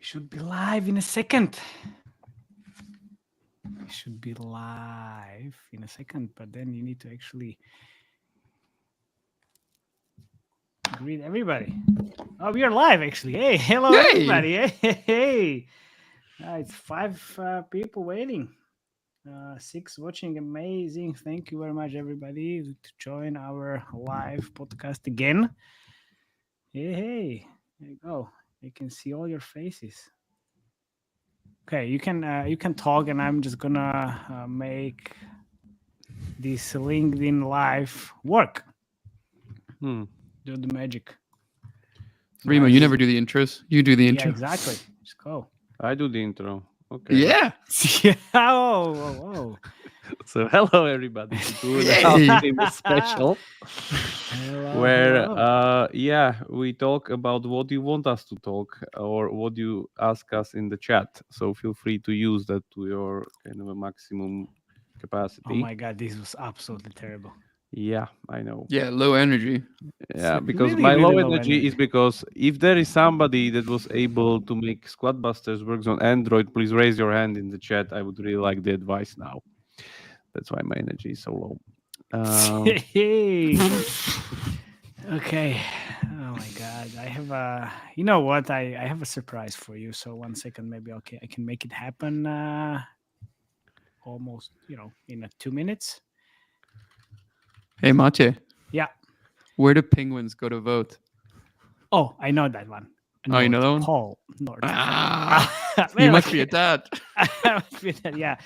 Should be live in a second. We should be live in a second, but then you need to actually greet everybody. Oh, we are live actually. Hey, hello everybody. Hey. It's 5 people waiting. 6 watching. Amazing. Thank you very much, everybody, to join our live podcast again. Hey. There you go. I can see all your faces. Okay, you can talk, and I'm just gonna make this LinkedIn live work. Do the magic. So Remo, you never do the intros. You do the intro. Yeah, exactly. Just go. I do the intro. Okay. Yeah. Oh. So hello everybody to the special where we talk about what you want us to talk or what you ask us in the chat. So feel free to use that to your kind of a maximum capacity. Oh my god, this was absolutely terrible. Yeah, I know. Yeah, low energy. Yeah, because really, my low energy is because if there is somebody that was able to make Squad Busters works on Android, please raise your hand in the chat. I would really like the advice now. That's why my energy is so low. Okay. Oh my god. I have you know what? I have a surprise for you. So 1 second, maybe I can make it happen almost, in 2 minutes. Hey, Matej. Yeah. Where do penguins go to vote? Oh, I know that one. Oh, you know that one? Pole. North. You must be a dad. I must be a dad, yeah.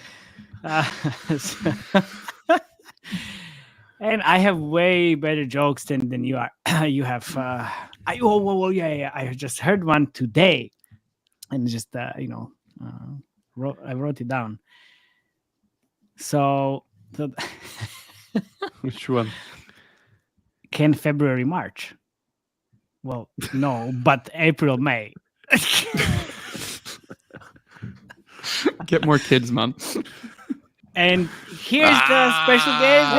And I have way better jokes than you are. You have. I just heard one today, and just I wrote it down. So. Which one? Can February, March? Well, no, but April, May. Get more kids, man. And here's the special guest.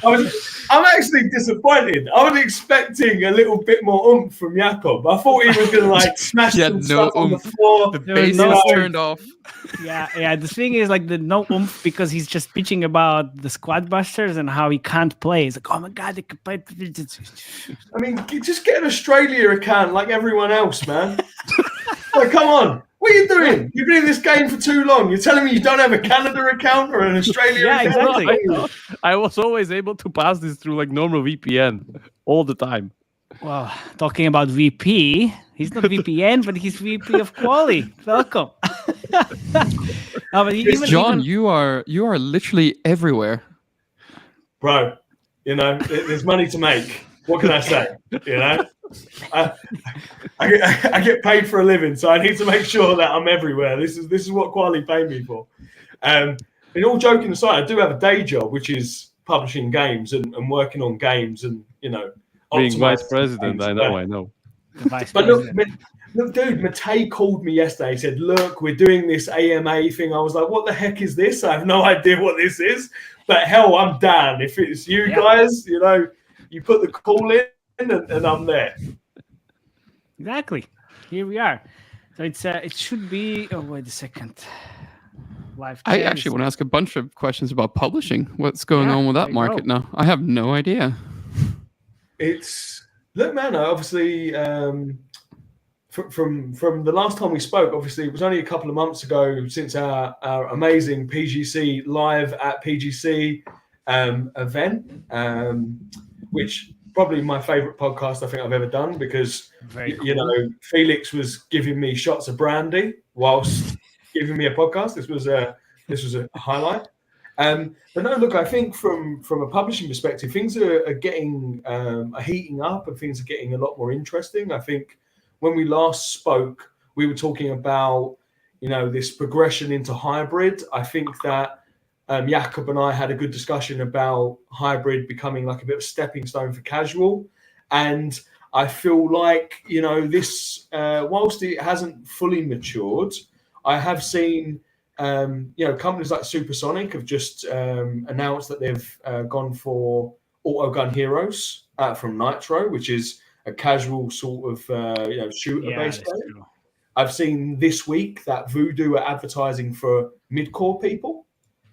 Look, I'm actually disappointed. I was expecting a little bit more oomph from Jakub. I thought he was going to smash some stuff on the floor. The bass was turned off. Yeah. The thing is the no oomph because he's just pitching about the Squad Busters and how he can't play. He's like, oh my god, they can play. I mean, just get an Australia account like everyone else, man. Come on. What are you doing? You've been in this game for too long. You're telling me you don't have a Canada account or an Australia account? Exactly. I was always able to pass this through normal VPN all the time. Well, talking about VP, he's not VPN, but he's VP of Quali. Welcome. John, you are literally everywhere. Bro, there's money to make. What can I say? I get paid for a living, so I need to make sure that I'm everywhere. This is what Quali paid me for. And all joking aside, I do have a day job, which is publishing games and working on games and being vice president. I know. But look, dude, Matej called me yesterday. He said, "Look, we're doing this AMA thing." I was like, "What the heck is this? I have no idea what this is." But hell, I'm down. If it's you guys, you put the call in. And I'm there. Exactly. Here we are. So it should be. Oh, wait a second. Live. I actually want to ask a bunch of questions about publishing. What's going on with that market now? I have no idea. Look, man. Obviously, from the last time we spoke, obviously it was only a couple of months ago since our amazing PGC live at PGC event, which. Probably my favorite podcast I think I've ever done because Felix was giving me shots of brandy whilst giving me a podcast. This was a highlight. But no, look, I think from a publishing perspective, things are getting are heating up and things are getting a lot more interesting. I think when we last spoke, we were talking about this progression into hybrid. I think that. Jakub and I had a good discussion about hybrid becoming a bit of a stepping stone for casual. And I feel like, this, whilst it hasn't fully matured, I have seen, companies like Supersonic have just announced that they've gone for Autogun Heroes from Nitro, which is casual sort of shooter-based game. True. I've seen this week that Voodoo are advertising for mid-core people,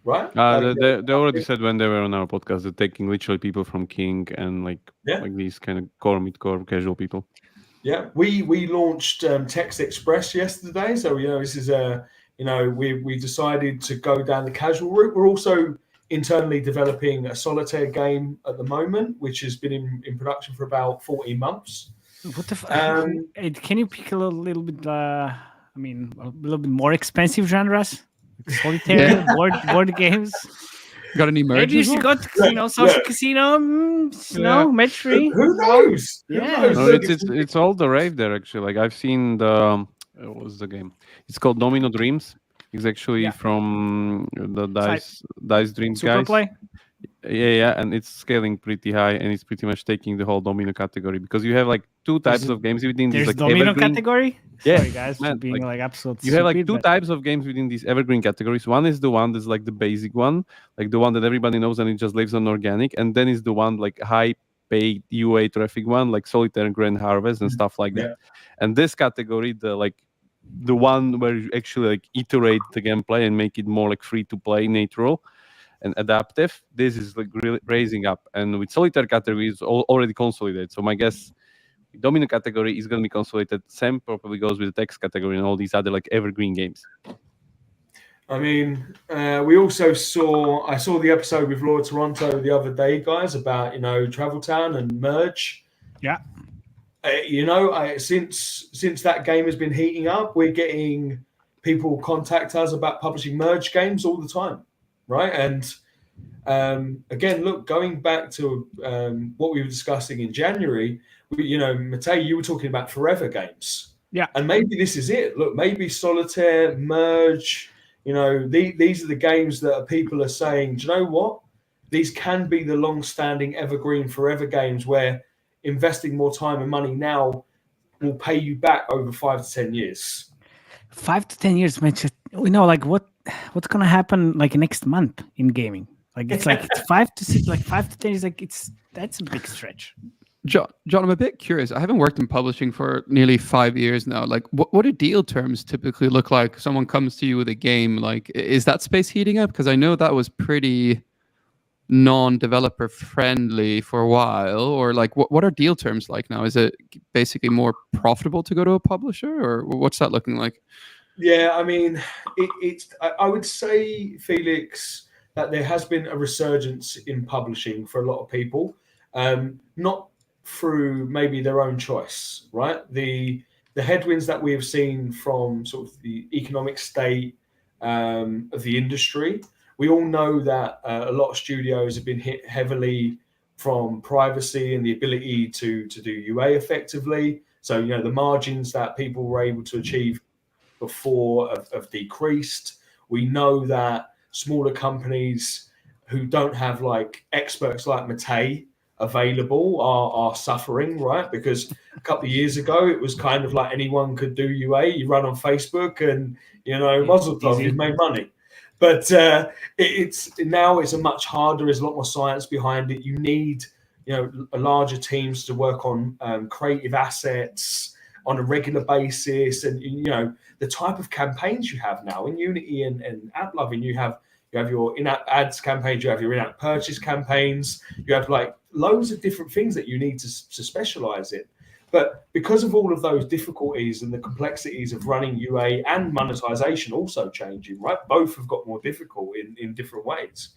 right? They already said when they were on our podcast, they're taking literally people from King and like these kind of core, mid-core, casual people. Yeah, we launched Text Express yesterday, so this is we decided to go down the casual route. We're also internally developing a solitaire game at the moment, which has been in production for about 14 months. What the can you pick a little bit? A little bit more expensive genres, like solitaire, board games. Got any merge? Maybe you should go to social casino. Match 3. Who knows? Yeah, no, it's all the rave there actually. Like I've seen the what was the game? It's called Domino Dreams. It's actually from the Dice Dreams guys. Superplay? Yeah, and it's scaling pretty high, and it's pretty much taking the whole domino category because you have like two types of games within this. Like domino evergreen category. Yeah, sorry guys, for being like absolute. You have like two types of games within these evergreen categories. One is the one that's like the basic one, like the one that everybody knows and it just lives on organic, and then is the one like high paid UA traffic one, like Solitaire and Grand Harvest and stuff like that. And this category, the one where you actually like iterate the gameplay and make it more like free to play, natural and adaptive, this is like really raising up. And with solitaire category is already consolidated. So my guess, domino category is going to be consolidated. Same probably goes with the text category and all these other like evergreen games. I mean, we also I saw the episode with Lord Toronto the other day, guys, about Travel Town and Merge. Yeah. Since that game has been heating up, we're getting people contact us about publishing Merge games all the time. Right. And again, look, going back to what we were discussing in January, Matej, you were talking about forever games. Yeah. And maybe this is it. Look, maybe Solitaire, Merge, these are the games that people are saying, do you know what? These can be the long-standing evergreen forever games where investing more time and money now will pay you back over 5 to 10 years. 5 to 10 years, man. We know what's gonna happen like next month in gaming. Like it's like 5 to 6, like 5 to 10 years. Like that's a big stretch. John, I'm a bit curious. I haven't worked in publishing for nearly 5 years now. Like, what do deal terms typically look like? Someone comes to you with a game. Like, is that space heating up? Because I know that was pretty non-developer friendly for a while. Or like, what are deal terms like now? Is it basically more profitable to go to a publisher, or what's that looking like? Yeah, I mean, I would say, Felix, that there has been a resurgence in publishing for a lot of people. Not through maybe their own choice, right? The headwinds that we have seen from sort of the economic state of the industry, we all know that a lot of studios have been hit heavily from privacy and the ability to do UA effectively. So, the margins that people were able to achieve before have decreased. We know that smaller companies who don't have like experts like Matej available are suffering, right? Because a couple of years ago, it was kind of like anyone could do UA. You run on Facebook and, Mazel tov, you've made money. But it's a much harder. There's a lot more science behind it. You need, larger teams to work on creative assets on a regular basis. And, the type of campaigns you have now in Unity and AppLovin, you have your in-app ads campaigns, you have your in-app purchase campaigns, you have like loads of different things that you need to specialize in. But because of all of those difficulties and the complexities of running UA and monetization also changing, right? Both have got more difficult in different ways.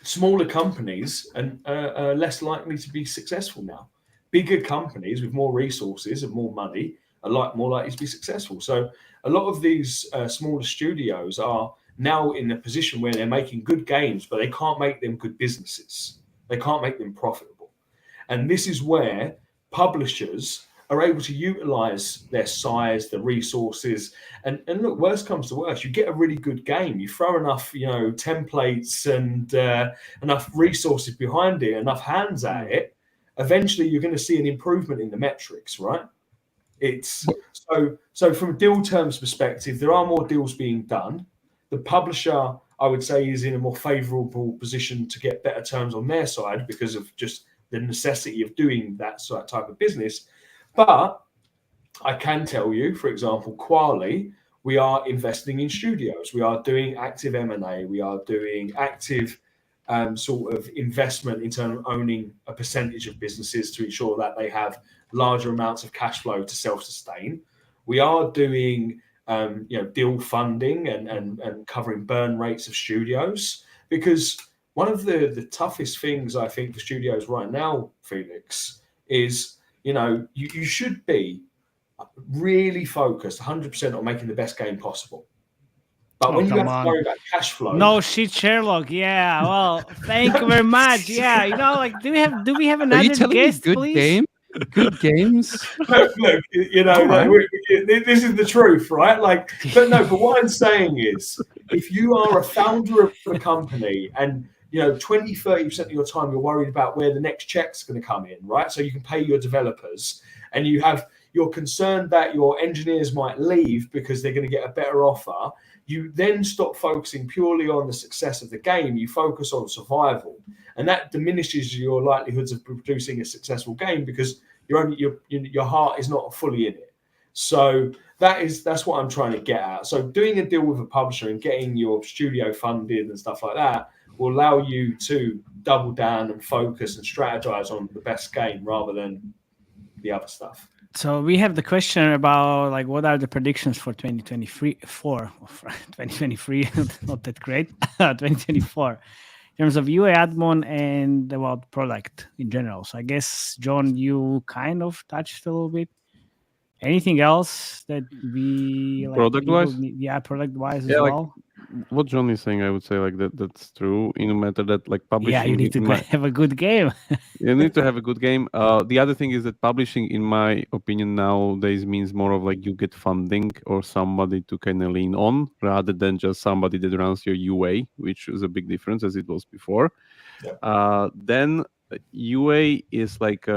Smaller companies are less likely to be successful now. Bigger companies with more resources and more money are more likely to be successful. So a lot of these smaller studios are now in a position where they're making good games, but they can't make them good businesses. They can't make them profitable. And this is where publishers are able to utilize their size, the resources, and look, worst comes to worst, you get a really good game. You throw enough, templates and enough resources behind it, enough hands at it, eventually you're going to see an improvement in the metrics, right? It's so from a deal terms perspective, there are more deals being done. The publisher, I would say, is in a more favorable position to get better terms on their side because of just the necessity of doing that sort of type of business. But I can tell you, for example, Quali, we are investing in studios. We are doing active M&A. We are doing active sort of investment in terms of owning a percentage of businesses to ensure that they have larger amounts of cash flow to self-sustain. We are doing deal funding and covering burn rates of studios, because one of the toughest things I think for studios right now, Felix, is you should be really focused 100% on making the best game possible. But when you have to worry about cash flow, no shit, Sherlock. Yeah, well, thank you very much. Yeah, like, do we have another guest, good please? Game? Good games. Look, this is the truth, right? Like, but what I'm saying is, if you are a founder of a company and 20-30% of your time you're worried about where the next check's going to come in, right? So you can pay your developers, and you're concerned that your engineers might leave because they're going to get a better offer. You then stop focusing purely on the success of the game. You focus on survival, and that diminishes your likelihoods of producing a successful game because your heart is not fully in it. So that's what I'm trying to get at. So doing a deal with a publisher and getting your studio funded and stuff like that will allow you to double down and focus and strategize on the best game rather than the other stuff. So we have the question about like what are the predictions for 2023, not that great, 2024, in terms of UA admon and about product in general. So I guess, John, you kind of touched a little bit. Anything else that we like product-wise? Product-wise as well? What John is saying, I would say that's true in a matter that like publishing. Yeah, you need to have a good game. You need to have a good game. The other thing is that publishing, in my opinion, nowadays means more of like you get funding or somebody to kind of lean on rather than just somebody that runs your UA, which is a big difference as it was before. Yeah. Then UA is like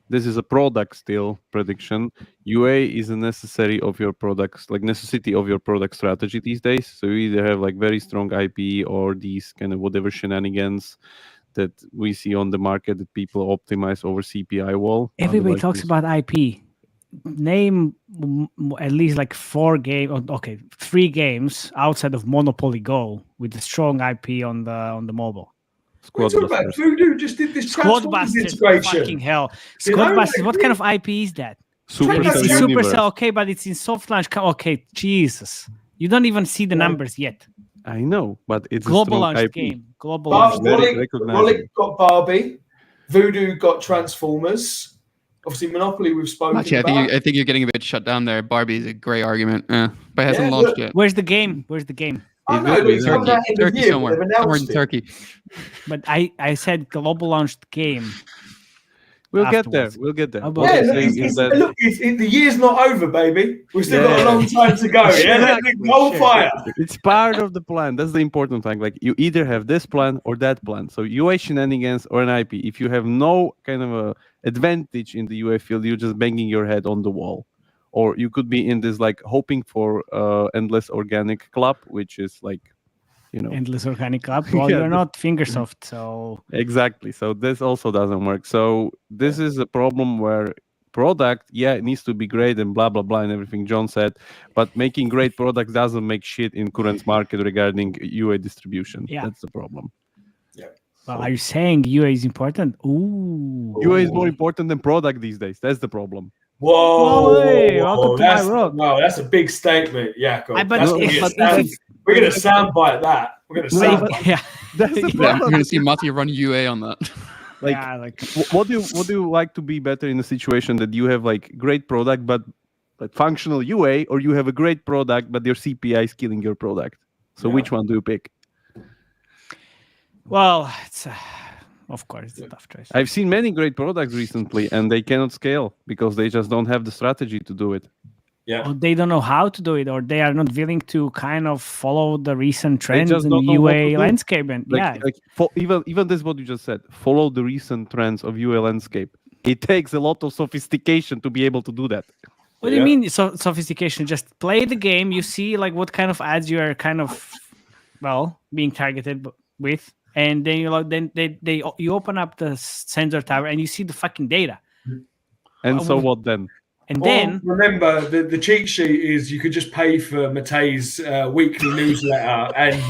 this is a product still prediction. UA is a necessity of your product strategy these days. So you either have like very strong IP or these kind of whatever shenanigans that we see on the market that people optimize over CPI wall. Everybody talks about IP. Name at least like 3 games outside of Monopoly Go with a strong IP on the mobile. We're talking about Voodoo just did this Squadbusters integration. Fucking hell. Squadbusters, what kind of IP is that? Supercell, okay, but it's in soft launch. Okay, Jesus. You don't even see the numbers yet. I know, but it's global a launch game. Global launch. Rollick got Barbie. Voodoo got Transformers. Obviously, Monopoly we've spoken about. I think you're getting a bit shut down there. Barbie is a great argument, but it hasn't launched yet. Where's the game? I know, but it's coming out in the year. Somewhere in Turkey. But I said global launched game. We'll get there. The year's not over, baby. We've still got a long time to go. Fire. It's part of the plan. That's the important thing. Like you either have this plan or that plan. So UA shenanigans or an IP. If you have no kind of a advantage in the UA field, you're just banging your head on the wall. Or you could be in this like hoping for endless organic club, which is like, endless organic club. Well, you're not Fingersoft, so exactly. So this also doesn't work. So this is a problem where product, it needs to be great and blah blah blah and everything John said, but making great products doesn't make shit in current market regarding UA distribution. Yeah, that's the problem. Yeah. Well, are you saying UA is important? Ooh, UA is more important than product these days. That's the problem. Whoa, that's a big statement, Jakub. We're going to soundbite that. We're going to soundbite. Yeah, we're going to see Matej run UA on that. What do you like to be better in a situation that you have like great product but functional UA, or you have a great product but your CPI is killing your product? So which one do you pick? Well, of course, it's a tough choice. I've seen many great products recently, and they cannot scale because they just don't have the strategy to do it. Yeah, or they don't know how to do it, or they are not willing to kind of follow the recent trends in the UA landscape. And even this, what you just said, follow the recent trends of UA landscape. It takes a lot of sophistication to be able to do that. What do you mean sophistication? Just play the game. You see like what kind of ads you are kind of being targeted with. and then you open up the sensor tower and you see the fucking data. And so what then? And then remember, the cheat sheet is you could just pay for Matej's weekly newsletter and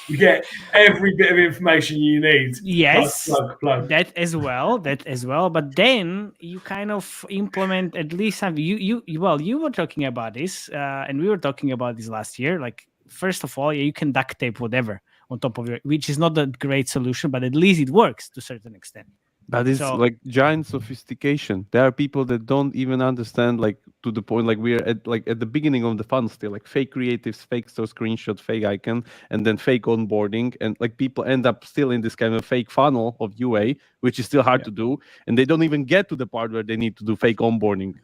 you get every bit of information you need. Yes, plug. that as well. But then you kind of implement at least some. You were talking about this, and we were talking about this last year. Like, first of all, you can duct tape whatever on top of which is not a great solution, but at least it works to a certain extent. That is like giant sophistication. There are people that don't even understand, like, to the point, like we're at the beginning of the fun still, like fake creatives, fake store screenshot, fake icon, and then fake onboarding, and like people end up still in this kind of fake funnel of UA, which is still hard to do, and they don't even get to the part where they need to do fake onboarding.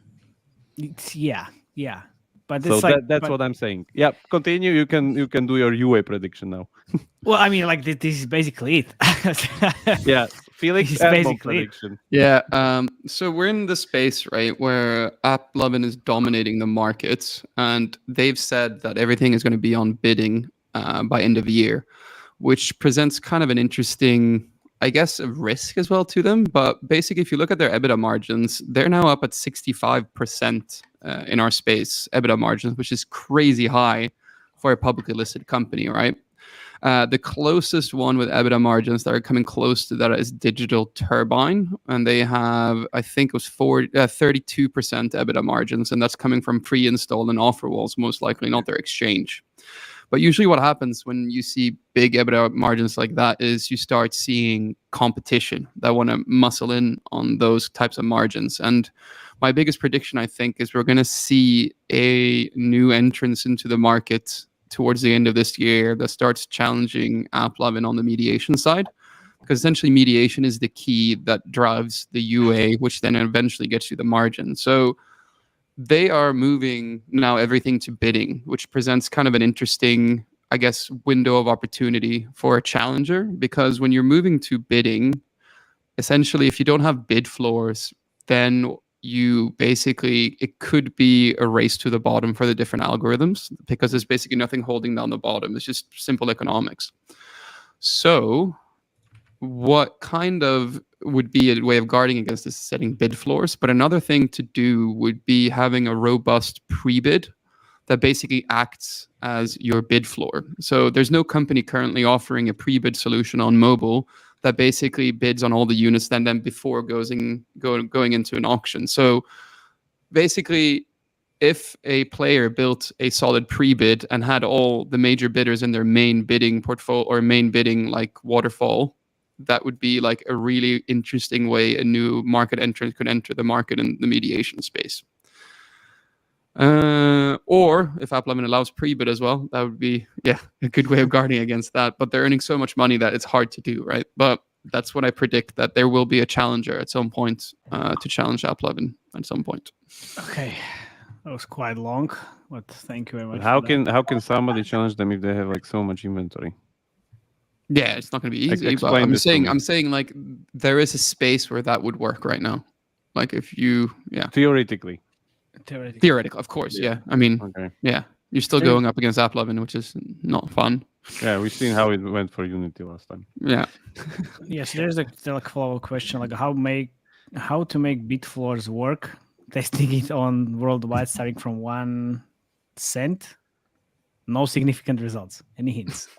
Yeah. But so that's what I'm saying. Yeah, continue. You can do your UA prediction now. Well, I mean, like this is basically it. Yeah, Felix, basically prediction. Yeah. So we're in the space, right, where AppLovin is dominating the markets, and they've said that everything is going to be on bidding by end of year, which presents kind of an interesting, I guess, a risk as well to them. But basically, if you look at their EBITDA margins, they're now up at 65% in our space, EBITDA margins, which is crazy high for a publicly listed company, right? The closest one with EBITDA margins that are coming close to that is Digital Turbine, and they have, I think it was 32% EBITDA margins, and that's coming from pre-install and offer walls, most likely, not their exchange. But usually what happens when you see big EBITDA margins like that is you start seeing competition that want to muscle in on those types of margins. And my biggest prediction, I think, is we're going to see a new entrance into the market towards the end of this year that starts challenging AppLovin on the mediation side. Because essentially mediation is the key that drives the UA, which then eventually gets you the margin. So they are moving now everything to bidding, which presents kind of an interesting, I guess, window of opportunity for a challenger. Because when you're moving to bidding, essentially, if you don't have bid floors, then you basically, it could be a race to the bottom for the different algorithms, because there's basically nothing holding down the bottom. It's just simple economics. So what kind of would be a way of guarding against this, setting bid floors? But another thing to do would be having a robust pre-bid that basically acts as your bid floor. So there's no company currently offering a pre-bid solution on mobile that basically bids on all the units then before going into an auction. So basically, if a player built a solid pre-bid and had all the major bidders in their main bidding portfolio or main bidding like waterfall, that would be like a really interesting way a new market entrant could enter the market in the mediation space. Or if AppLovin allows pre-bid as well, that would be a good way of guarding against that. But they're earning so much money that it's hard to do, right? But that's what I predict, that there will be a challenger at some point to challenge AppLovin at some point. Okay, that was quite long, but thank you very much. How can somebody challenge them if they have like so much inventory? Yeah, it's not going to be easy. But I'm saying like there is a space where that would work right now. Like if you, theoretically, of course, yeah. I mean, you're still going up against AppLovin, which is not fun. Yeah, we've seen how it went for Unity last time. Yeah. Yes, there's a follow-up question, like how to make bid floors work, testing it on worldwide, starting from 1 cent, no significant results. Any hints?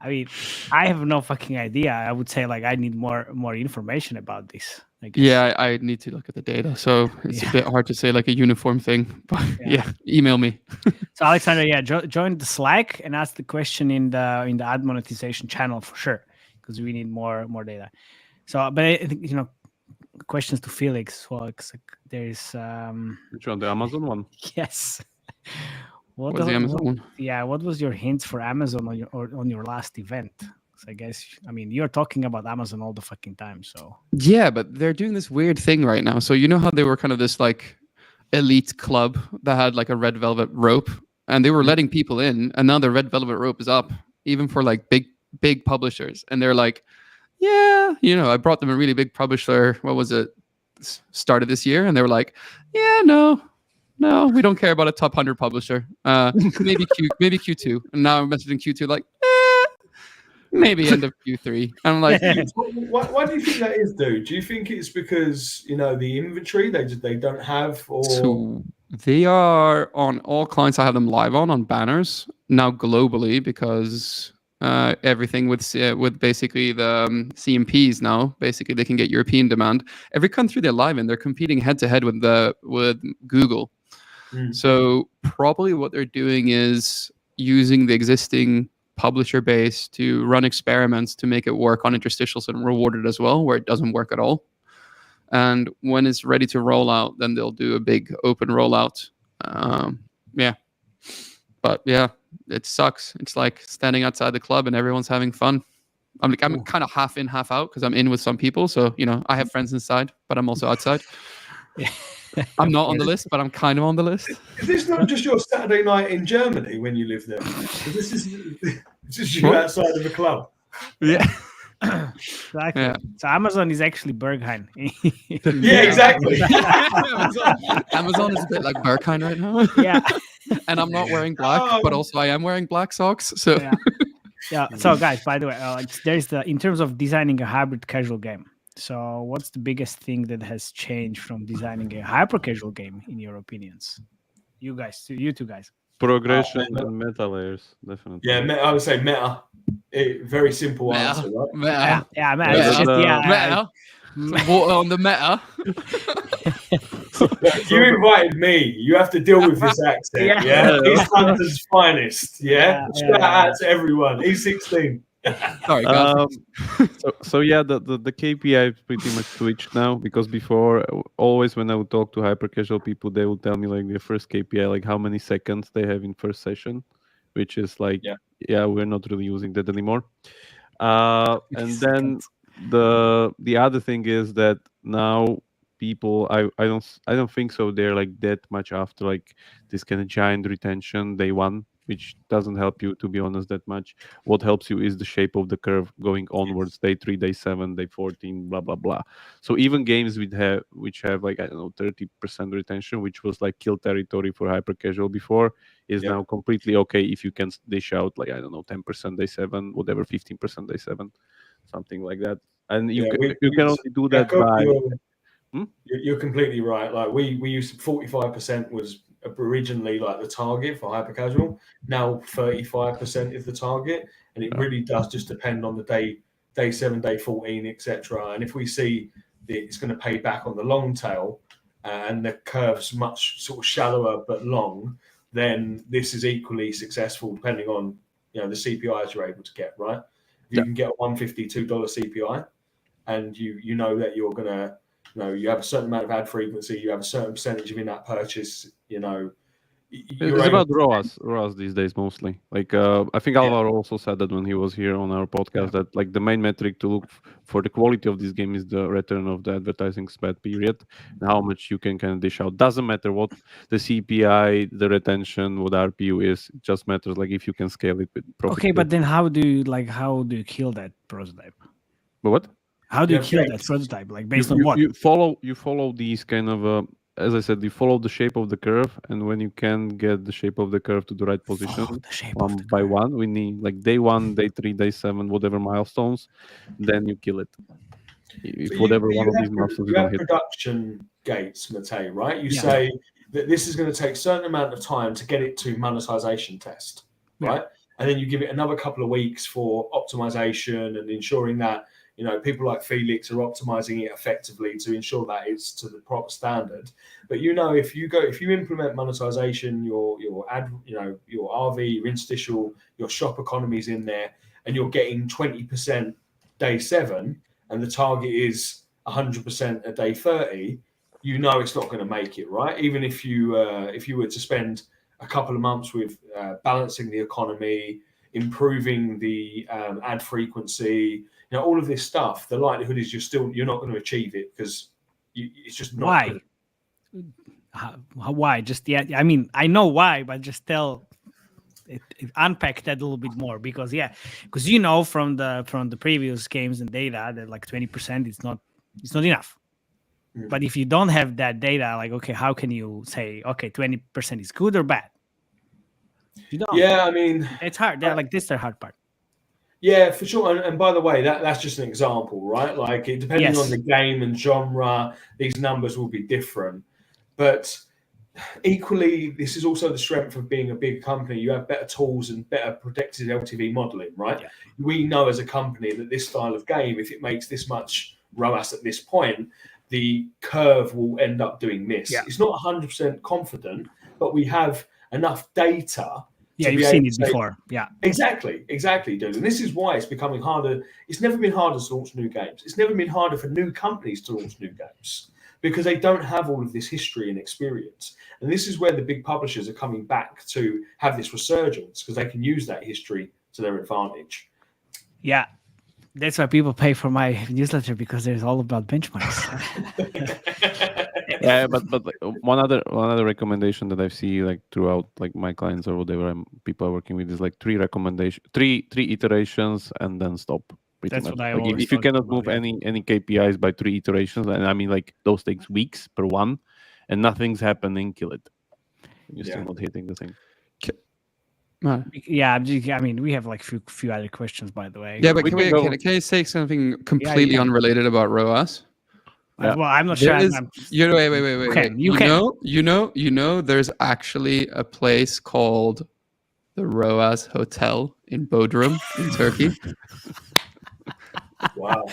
I mean, I have no fucking idea. I would say like I need more information about this. Yeah, I need to look at the data. So it's a bit hard to say like a uniform thing. But email me. So Alexander, join the Slack and ask the question in the ad monetization channel for sure, because we need more data. So, but I think questions to Felix. Well, like there's which one, the Amazon one? Yes. What was the Amazon one? Yeah, what was your hints for Amazon on your last event? So I guess, I mean, you're talking about Amazon all the fucking time, so. Yeah, but they're doing this weird thing right now. So you know how they were kind of this like elite club that had like a red velvet rope, and they were letting people in, and now the red velvet rope is up, even for like big publishers. And they're like, I brought them a really big publisher. What was it? Started this year, and they were like, no, we don't care about a top 100 publisher. Maybe Q2. And now I'm messaging Q2 like, Maybe end of Q3. I'm like, why do you think that is, dude? Do you think it's because the inventory they don't have, or so they are on all clients. I have them live on banners now globally because everything with basically the CMPs now. Basically, they can get European demand. Every country they're live in, they're competing head to head with Google. So probably what they're doing is using the existing publisher base to run experiments to make it work on interstitials and reward it as well, where it doesn't work at all. And when it's ready to roll out, then they'll do a big open rollout. But yeah, it sucks. It's like standing outside the club and everyone's having fun. I'm kind of half in, half out because I'm in with some people. So, I have friends inside, but I'm also outside. I'm not on the list, but I'm kind of on the list. Is this not just your Saturday night in Germany when you live there? This is just you outside of the club. Yeah. Exactly. Yeah. So Amazon is actually Berghain. Yeah, exactly. Amazon is a bit like Berghain right now. Yeah. And I'm not wearing black, but also I am wearing black socks. So yeah. So guys, by the way, there's in terms of designing a hybrid casual game. So what's the biggest thing that has changed from designing a hyper casual game in your opinions? You two guys. Progression and meta layers, definitely. Yeah, I would say meta. Very simple answer, right? Meta. Yeah, meta. It's just, meta. Water on the meta. You invited me. You have to deal with this accent. Yeah. East London's finest. Yeah. Shout out to everyone. E16. Sorry, guys. So yeah, the KPI is pretty much switched now, because before, always when I would talk to hyper casual people, they would tell me like their first KPI, like how many seconds they have in first session, which is like we're not really using that anymore. And then the other thing is that now people, I don't think so they're like that much after like this kind of giant retention day one, which doesn't help you, to be honest, that much. What helps you is the shape of the curve going onwards, day 3, day 7, day 14, blah blah blah. So even games which have like 30% retention, which was like kill territory for hyper casual before, is now completely okay if you can dish out like 10% day 7, whatever, 15% day 7, something like that. And you can only do that by. You're completely right. Like we used 45% was originally like the target for hyper casual. Now 35% is the target, and it really does just depend on the day 7, day 14, etc. And if we see that it's going to pay back on the long tail, and the curve's much sort of shallower but long, then this is equally successful depending on the CPIs you're able to get. Right, if you can get a $152 CPI, and you know that you're gonna you have a certain amount of ad frequency, you have a certain percentage of in-app purchase, It's about ROAS these days mostly. Like I think Alvaro also said that when he was here on our podcast, that like the main metric to look for the quality of this game is the return of the advertising spend period, and how much you can kind of dish out. Doesn't matter what the CPI, the retention, what RPU is. It just matters like if you can scale it with profit. Okay, but then how do you kill that prototype? But what? How do you kill that prototype? Like based on what? You follow these kind of as I said, you follow the shape of the curve, and when you can get the shape of the curve to the right position, one by one, we need like day 1, day 3, day 7, whatever milestones, then you kill it. If whatever one of these milestones you have production gates, Matej, right? You say that this is going to take a certain amount of time to get it to monetization test, right? And then you give it another couple of weeks for optimization and ensuring that people like Felix are optimizing it effectively to ensure that it's to the proper standard. But if you implement monetization, your ad, your RV, your interstitial, your shop economies in there, and you're getting 20% day 7, and the target is 100% at day 30, it's not going to make it, right? Even if you were to spend a couple of months with balancing the economy, improving the ad frequency, all of this stuff, the likelihood is you're not going to achieve it because it's just not. Why? Why? Just I mean, I know why, but just unpack that a little bit more, because from the previous games and data that like 20% it's not enough. But if you don't have that data, like, okay, how can you say, okay, 20% is good or bad? You don't. Yeah, I mean, it's hard. This is the hard part. Yeah, for sure. And by the way, that's just an example, right? Like, depending on the game and genre, these numbers will be different. But equally, this is also the strength of being a big company. You have better tools and better predicted LTV modeling, right? Yeah. We know as a company that this style of game, if it makes this much ROAS at this point, the curve will end up doing this. Yeah. It's not 100% confident, but we have enough data. Yeah, you've seen it before. Yeah, exactly, dude. And this is why it's becoming harder. It's never been harder to launch new games. It's never been harder for new companies to launch new games because they don't have all of this history and experience. And this is where the big publishers are coming back to have this resurgence because they can use that history to their advantage. Yeah, that's why people pay for my newsletter because there's all about benchmarks. Yeah, but one other recommendation that I've seen like throughout like my clients or whatever people are working with is like three iterations and then stop. That's much. what I like always if you cannot move any KPIs by 3 iterations, and I mean like those takes weeks per one, and nothing's happening, kill it. You're still not hitting the thing. Yeah, I mean, we have like few other questions, by the way. Yeah, but can you say something completely unrelated about ROAS? Yeah. Well, I'm not sure. Wait. You know, there's actually a place called the ROAS Hotel in Bodrum in Turkey. Wow.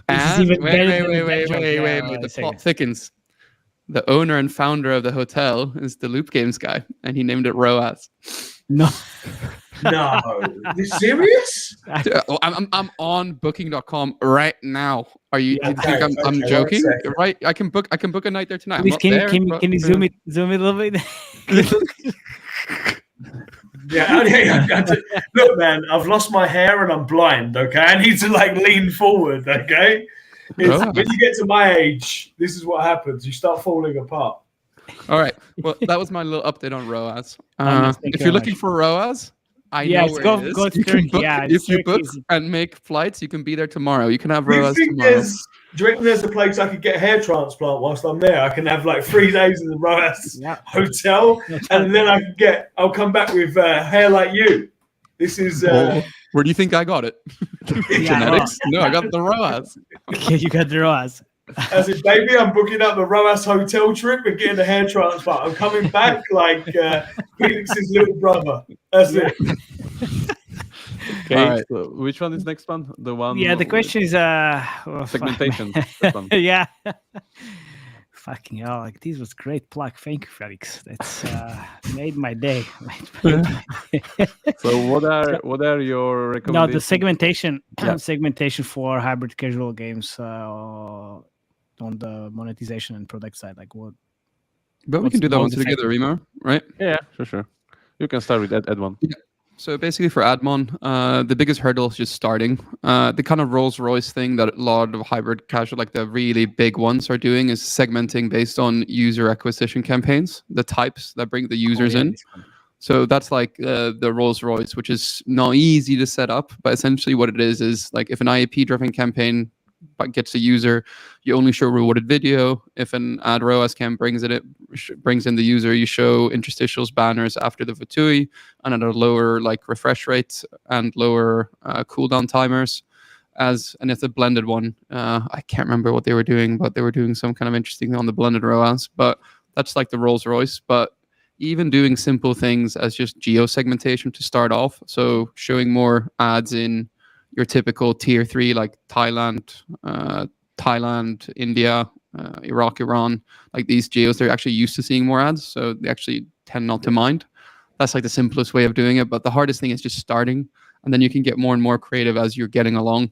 And wait. The plot thickens. The owner and founder of the hotel is the Loop Games guy, and he named it ROAS. No. No. You serious? I'm on booking.com right now. Do you think I'm joking? Right? I can book a night there tonight. Please, can you zoom it a little bit? Yeah. Look, man, I've lost my hair and I'm blind, okay? I need to like lean forward, okay? When you get to my age, this is what happens. You start falling apart. All right. Well, that was my little update on ROAS. If you're looking for ROAS, I know where it is. Go to Turkey. If you book and make flights, you can be there tomorrow. You can have ROAS tomorrow. Do you reckon there's a place I could get a hair transplant whilst I'm there? I can have like 3 days in the ROAS hotel, and then I'll come back with hair like you. This is... where do you think I got it? Genetics? No, I got the ROAS. Okay, you got the ROAS. I said, baby, I'm booking up the ROAS hotel trip and getting a hair transplant. I'm coming back like Felix's little brother. That's it. Okay, right. So which one is next one? The one. Yeah, the question is segmentation. Yeah. Fucking hell! Like this was great plug. Thank you, Felix. That's made my day. So what are your recommendations? No, the segmentation. Segmentation for hybrid casual games on the monetization and product side. Like what? But we can do that one together, Remia, right? Yeah, sure. You can start with ad one. Yeah. So basically for Admon, the biggest hurdle is just starting. The kind of Rolls Royce thing that a lot of hybrid casual, like the really big ones, are doing is segmenting based on user acquisition campaigns, the types that bring the users in. So that's like the Rolls Royce, which is not easy to set up, but essentially what it is like if an IAP-driven campaign gets a user, you only show rewarded video. If an ad ROAS cam brings in the user, you show interstitials, banners after the VTUI, and at a lower like refresh rate and lower cooldown timers. And it's a blended one. I can't remember what they were doing, but they were doing some kind of interesting thing on the blended ROAS. But that's like the Rolls Royce. But even doing simple things as just geo segmentation to start off, so showing more ads in your typical tier 3 like Thailand, India, Iraq, Iran, like these geos, they're actually used to seeing more ads, so they actually tend not to mind. That's like the simplest way of doing it, but the hardest thing is just starting, and then you can get more and more creative as you're getting along.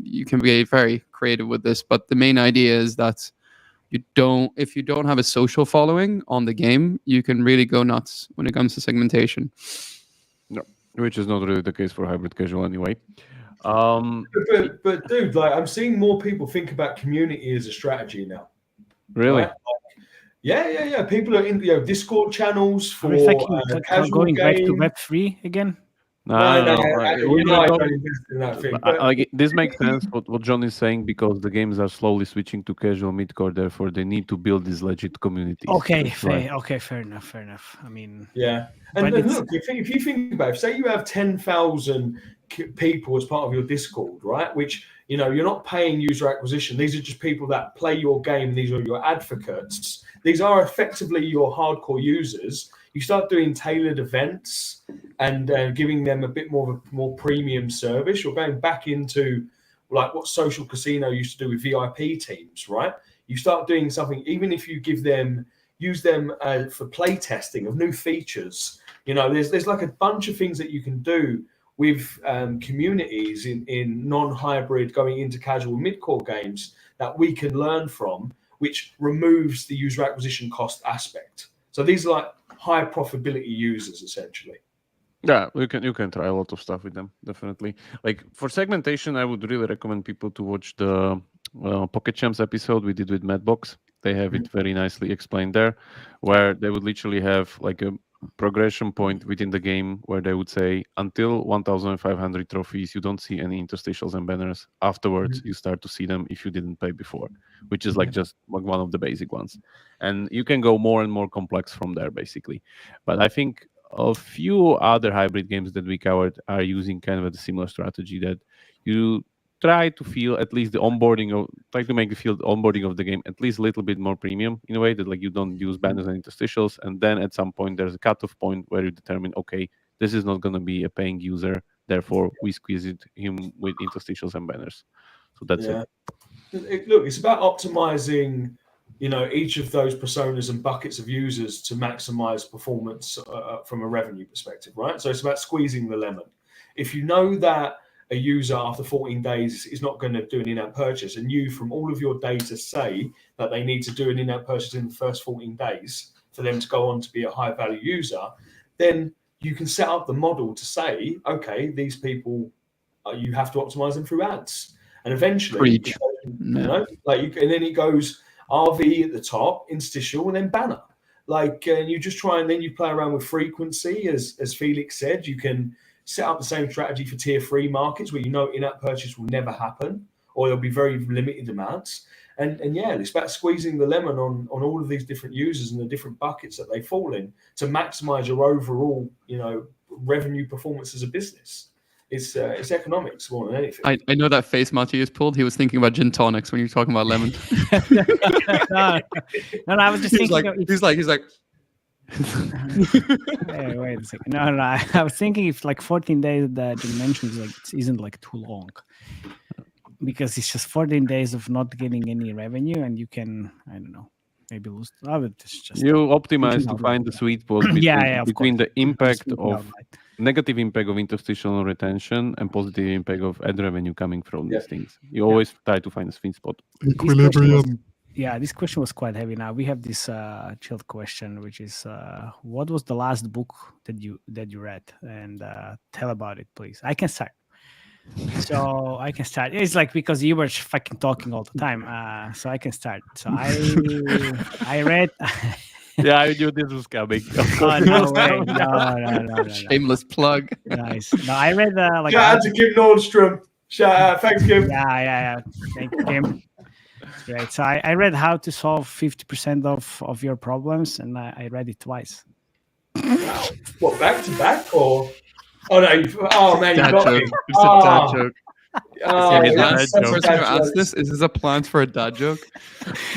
You can be very creative with this, but the main idea is that if you don't have a social following on the game, you can really go nuts when it comes to segmentation. No. Which is not really the case for hybrid casual anyway. But dude, like I'm seeing more people think about community as a strategy now. Really? Right? Yeah. People are in Discord channels for casual going games. back to Web3 again. This makes sense what John is saying, because the games are slowly switching to casual midcore, therefore they need to build these legit communities. Okay, fair enough. I mean, yeah. And look, if you think about it, say you have 10,000 people as part of your Discord, right? Which, you're not paying user acquisition. These are just people that play your game. These are your advocates. These are effectively your hardcore users. You start doing tailored events and giving them a bit more of a more premium service. You're going back into like what Social Casino used to do with VIP teams, right? You start doing something, even if you use them for play testing of new features. There's like a bunch of things that you can do with communities in non-hybrid going into casual mid-core games that we can learn from, which removes the user acquisition cost aspect. So these are like high profitability users essentially. Yeah, you can try a lot of stuff with them, definitely. Like for segmentation, I would really recommend people to watch the Pocket Champs episode we did with Madbox. They have it very nicely explained there, where they would literally have like a progression point within the game where they would say until 1,500 trophies, you don't see any interstitials and banners. Afterwards, you start to see them if you didn't pay before, which is like just like one of the basic ones. And you can go more and more complex from there, basically. But I think a few other hybrid games that we covered are using kind of a similar strategy that you try to feel at least the onboarding of, try to make you feel the onboarding of the game at least a little bit more premium in a way that like you don't use banners and interstitials, and then at some point there's a cutoff point where you determine, okay, this is not going to be a paying user, therefore we squeeze him with interstitials and banners. So that's it. Look, it's about optimizing each of those personas and buckets of users to maximize performance from a revenue perspective, right? So it's about squeezing the lemon. If you know that a user after 14 days is not going to do an in-app purchase, and you from all of your data say that they need to do an in-app purchase in the first 14 days for them to go on to be a high value user, then you can set up the model to say, okay, these people, you have to optimize them through ads. And eventually, and then it goes RV at the top, interstitial, and then banner. And you just try, and then you play around with frequency, as Felix said. You can set up the same strategy for tier 3 markets where in-app purchase will never happen, or there'll be very limited amounts. And it's about squeezing the lemon on all of these different users and the different buckets that they fall in to maximize your overall, revenue performance as a business. It's economics more than anything. I know that face Matej just pulled. He was thinking about gin tonics when you were talking about lemon. No, I was just thinking. He's like. Hey, wait a second. No, I was thinking if like 14 days that you mentioned isn't like too long, because it's just 14 days of not getting any revenue, and you can, I don't know, maybe lose. You optimize to find the sweet spot between the impact of negative impact of interstitial retention and positive impact of ad revenue coming from these things. You always try to find a sweet spot. Equilibrium. This question was quite heavy. Now we have this chilled question, which is, what was the last book that you read? And tell about it, please. I can start. So I can start. It's like because you were fucking talking all the time, so I can start. So I read. Yeah, I knew this was coming. Oh, no way! No. Shameless plug. Nice. No, I read shout out to Kim Nordstrom. Shout out, thanks, Kim. Yeah. Thank you, Kim. Great. So I read How to Solve 50% of Your Problems, and I read it twice. Wow. What, back to back or? Oh no! Oh man, you got me. It's a dad joke. Person who asked this, is this a plant for a dad joke?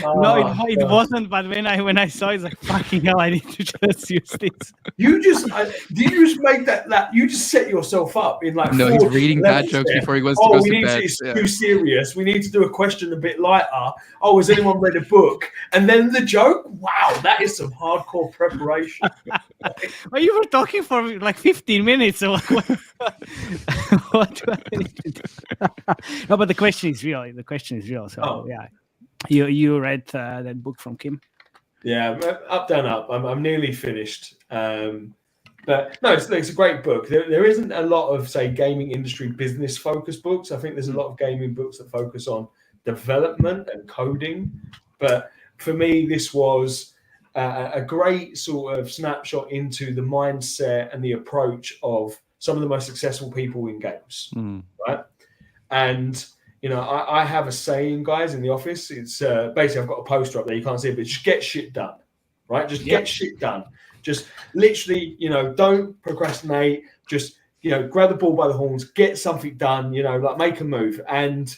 No, it wasn't. But when I saw it, it's like, fucking hell, I need to just use this. You just did you just make that you just set yourself up in like. No, he's reading dad jokes before he goes to go to bed. It's too serious. We need to do a question a bit lighter. Oh, has anyone read a book? And then the joke. Wow, that is some hardcore preparation. Well, you were talking for like 15 minutes. So what do I need to do? No, but the question is real. So you read that book from Kim? Yeah, Up Down Up. I'm nearly finished. But no, it's a great book. There isn't a lot of, say, gaming industry business focused books. I think there's a lot of gaming books that focus on development and coding. But for me, this was a great sort of snapshot into the mindset and the approach of some of the most successful people in games, right? And, I have a saying, guys, in the office. It's basically, I've got a poster up there. You can't see it, but just get shit done, right? Just get shit done. Just literally, don't procrastinate. Just grab the ball by the horns, get something done, like make a move. And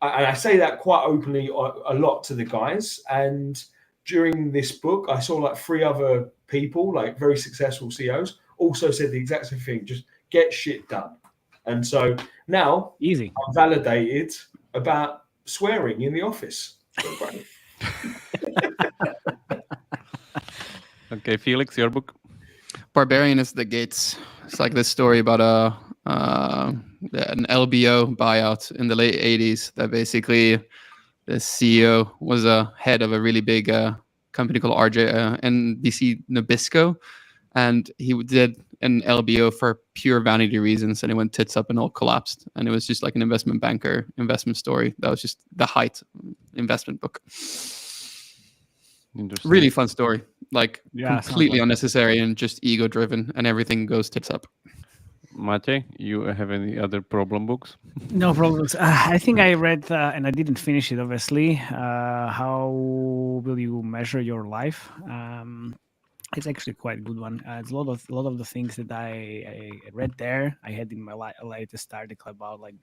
I say that quite openly a lot to the guys. And during this book, I saw like 3 other people, like very successful CEOs, also said the exact same thing, just get shit done. And so now easy. I'm validated about swearing in the office. Okay, Felix, your book. Barbarian is the Gates. It's like this story about an LBO buyout in the late 80s that basically the CEO was a head of a really big company called NBC Nabisco, and he did an LBO for pure vanity reasons, and it went tits up and all collapsed. And it was just like an investment banker investment story. That was just the height investment book. Really fun story. Like completely unnecessary and just ego driven, and everything goes tits up. Matej, you have any other problem books? No problems. I think I read, and I didn't finish it, obviously. How will you measure your life? It's actually quite a good one. It's a lot of the things that I read there. I had in my latest article about like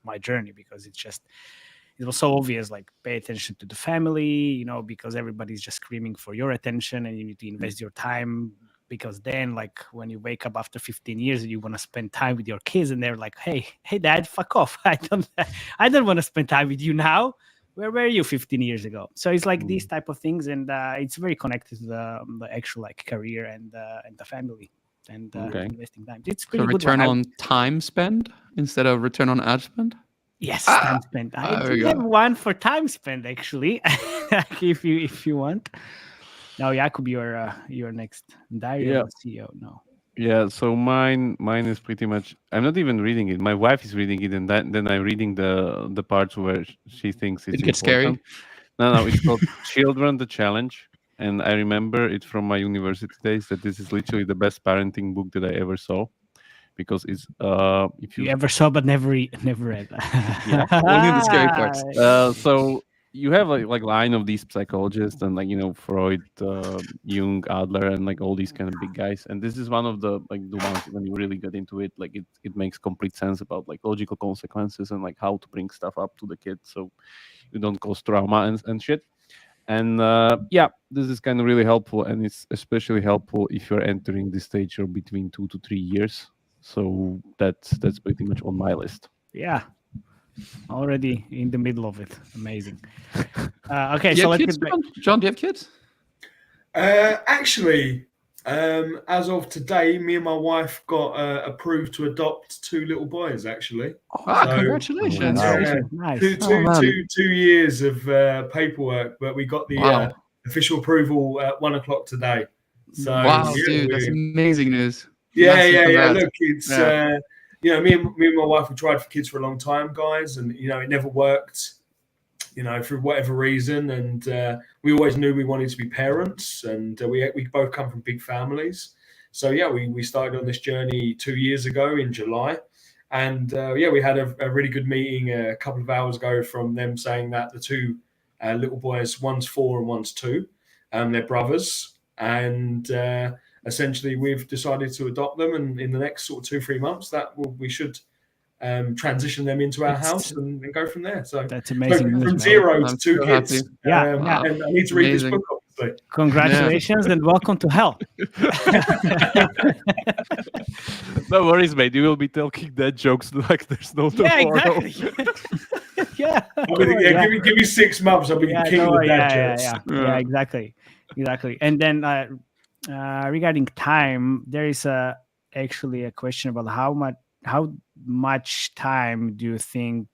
my journey, because it was so obvious. Like, pay attention to the family, because everybody's just screaming for your attention, and you need to invest your time. Because then, like, when you wake up after 15 years, you want to spend time with your kids, and they're like, "Hey, Dad, fuck off! I don't want to spend time with you now. Where were you 15 years ago?" So it's like these type of things, and it's very connected to the actual like career and the family and investing time. It's pretty good. Return on time spent instead of return on ad spend. Yes, time spent. I do have one for time spent actually, if you want. Now, Jakub, your next diary of the CEO. No. Yeah, so mine is pretty much. I'm not even reading it. My wife is reading it, and then I'm reading the parts where she thinks it's gets important. Scary. No, it's called Children: The Challenge, and I remember it from my university days that this is literally the best parenting book that I ever saw, because it's if you ever saw but never read. Yeah, only the scary parts. So you have like line of these psychologists and Freud, Jung, Adler, and like all these kind of big guys. And this is one of the ones when you really get into it, like it makes complete sense about like logical consequences and like how to bring stuff up to the kids so you don't cause trauma and shit. And this is kind of really helpful, and it's especially helpful if you're entering this stage of between 2 to 3 years. So that's pretty much on my list. Yeah. Already in the middle of it. Amazing. Okay, so let's get back. John, do you have kids? Actually, as of today, me and my wife got approved to adopt 2 little boys. Actually, congratulations! Nice. 2 years of paperwork, but we got the official approval at 1:00 today. So wow, dude, that's amazing news. Yeah. Look, it's me and my wife have tried for kids for a long time, guys, and it never worked, for whatever reason. And we always knew we wanted to be parents, and we both come from big families. So we started on this journey 2 years ago in July, and we had a really good meeting a couple of hours ago from them saying that the 2 little boys, one's 4 and one's 2, they're brothers, and essentially we've decided to adopt them, and in the next sort of 2-3 months we should transition them into our house and go from there. So that's amazing. So from 0 to 2 kids. Happy. Yeah. And I need to read this book, obviously. Congratulations and welcome to hell. No worries, mate. You will be telling dead jokes like there's no tomorrow. Exactly. Yeah. Give me 6 months. I'll be king of the dad jokes. Yeah, exactly. And then regarding time, there is actually a question about how much time do you think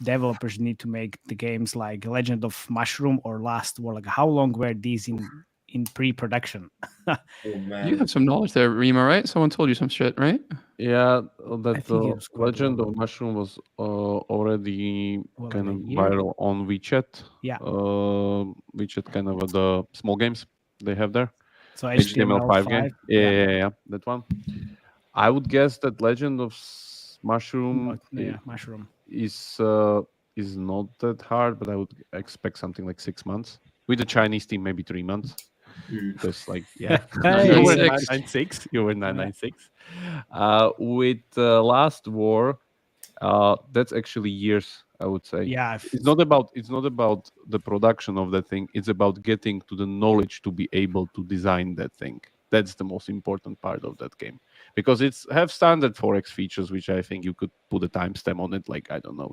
developers need to make the games like Legend of Mushroom or Last War? Like, how long were these in pre-production? Oh, man. You have some knowledge there, Remia, right? Someone told you some shit, right? Yeah, that Legend of Mushroom was already kind of viral on WeChat. Yeah. WeChat, kind of the small games they have there. So HTML5 game. Yeah, that one. I would guess that Legend of Mushroom is not that hard, but I would expect something like 6 months. With the Chinese team, maybe 3 months. Because you Hey. were 996. 996. You were 996. With Last War, that's actually years, I would say. Yeah. It's not about the production of that thing. It's about getting to the knowledge to be able to design that thing. That's the most important part of that game, because it's have standard Forex features, which I think you could put a timestamp on it, like I don't know,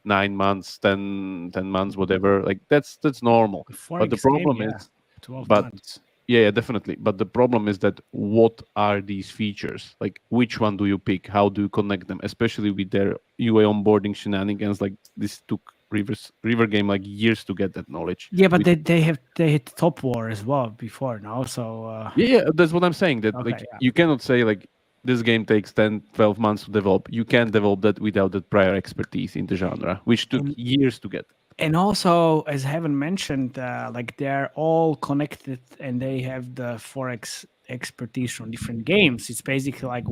9 months, 10 months, whatever. Like that's normal. But the problem is, 12 but months. yeah, definitely. But the problem is that what are these features? Like, which one do you pick? How do you connect them? Especially with their UA onboarding shenanigans. Like this took River Game like years to get that knowledge. Yeah, but they hit Top War as well before now. So yeah, that's what I'm saying. That Okay, like yeah. you cannot say like this game takes 10, 12 months to develop. You can't develop that without that prior expertise in the genre, which took years to get. And also, as Heaven mentioned, like they're all connected and they have the Forex expertise from different games. It's basically like